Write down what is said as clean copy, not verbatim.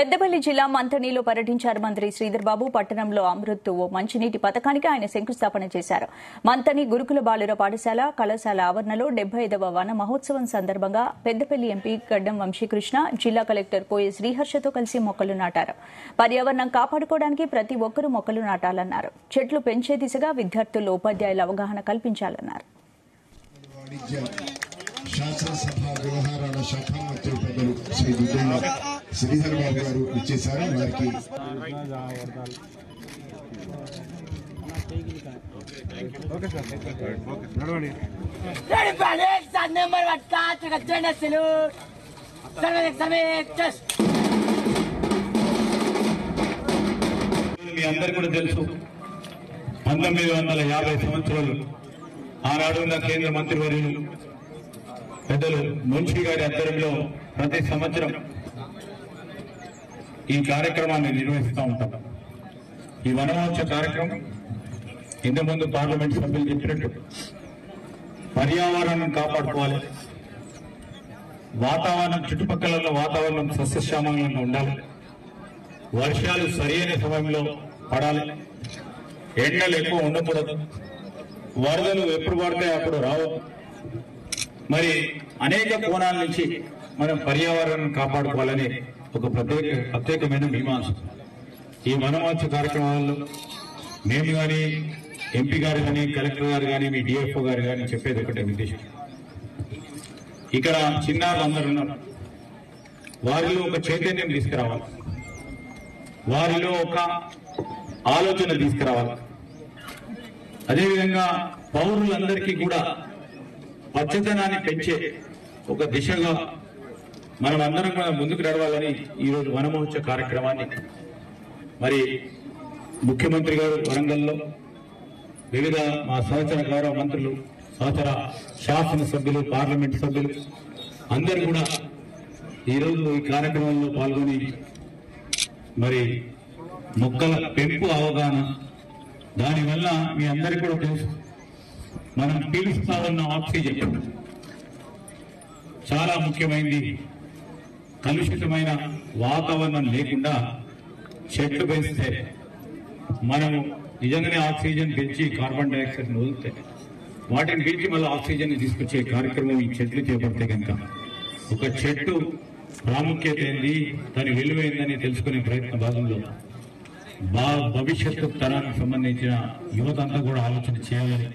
పెద్దపల్లి జిల్లా మంథనిలో పర్యటించారు మంత్రి శ్రీధర్ బాబు. పట్టణంలో అమృత్ మంచినీటి పథకానికి ఆయన శంకుస్థాపన చేశారు. మంథని గురుకుల బాలుర పాఠశాల కళాశాల ఆవరణలో 75వ వన మహోత్సవం సందర్భంగా పెద్దపల్లి ఎంపీ గడ్డం వంశీకృష్ణ, జిల్లా కలెక్టర్ పోయే శ్రీహర్షతో కలిసి మొక్కలు నాటారు. పర్యావరణం కాపాడుకోవడానికి ప్రతి ఒక్కరూ మొక్కలు నాటాలన్నారు. చెట్లు పెంచే దిశగా విద్యార్థులు, ఉపాధ్యాయుల అవగాహన కల్పించాలన్నారు. శాసనసభ వ్యవహారాల శాఖ మంత్రి పెద్దలు శ్రీ దుద్దేళ్ల శ్రీధర్ బాబు గారు ఇచ్చేశారు. వారికి మీ అందరికీ కూడా తెలుసు, 1950 సంవత్సరాలు ఆనాడు ఉన్న కేంద్ర మంత్రివర్యులు పెద్దలు మున్షి గారి ఆధ్వర్యంలో ప్రతి సంవత్సరం ఈ కార్యక్రమాన్ని నిర్వహిస్తూ ఉంటాం. ఈ వనమహోత్సవ కార్యక్రమం ఇంతకుముందు పార్లమెంట్ సభ్యులు చెప్పినట్టు పర్యావరణాన్ని కాపాడుకోవాలి, వాతావరణం చుట్టుపక్కల వాతావరణం సస్యశ్యామలంగా ఉండాలి, వర్షాలు సరైన సమయంలో పడాలి, ఎండలు ఎక్కువ ఉండకూడదు, వరదలు ఎప్పుడు పడితే అప్పుడు రావద్దు. మరి అనేక కోణాల నుంచి మనం పర్యావరణం కాపాడుకోవాలని ఒక ప్రత్యేకమైన మీమాంస. ఈ వనమహోత్సవ కార్యక్రమాల్లో మేము కానీ, ఎంపీ గారు కానీ, కలెక్టర్ గారు కానీ, మీ డిఎఫ్ఓ గారు కానీ చెప్పేది ఒకటే ఉద్దేశం. ఇక్కడ చిన్నారులు అందరూ ఉన్నారు, వారిలో ఒక చైతన్యం తీసుకురావాలి, వారిలో ఒక ఆలోచన తీసుకురావాలి. అదేవిధంగా పౌరులందరికీ కూడా పచ్చదనాన్ని పెంచే ఒక దిశగా మనం అందరం కూడా ముందుకు నడవాలని ఈరోజు వనమహోత్సవ కార్యక్రమాన్ని మరి ముఖ్యమంత్రి గారు వరంగల్లో, వివిధ మా సహచర గౌరవ మంత్రులు, సహచర శాసనసభ్యులు, పార్లమెంట్ సభ్యులు అందరూ కూడా ఈరోజు ఈ కార్యక్రమంలో పాల్గొని మరి మొక్కల పెంపు అవగాహన, దానివల్ల మీ అందరికీ కూడా తెలుసు మనం పీలుస్తా ఉన్న ఆక్సిజన్ చాలా ముఖ్యమైనది. కలుషితమైన వాతావరణం లేకుండా చెట్లు పెంచితే మనము నిజంగానే ఆక్సిజన్ పెంచి కార్బన్ డైఆక్సైడ్ వదిలితే వాటిని పెంచి మళ్ళీ ఆక్సిజన్ తీసుకొచ్చే కార్యక్రమం ఈ చెట్లు చేపడితే కనుక ఒక చెట్టు ప్రాముఖ్యత ఏంది, దాని విలువైందని తెలుసుకునే ప్రయత్న భాగంలో భవిష్యత్తు తరానికి సంబంధించిన యువత అంతా కూడా ఆలోచన చేయాలని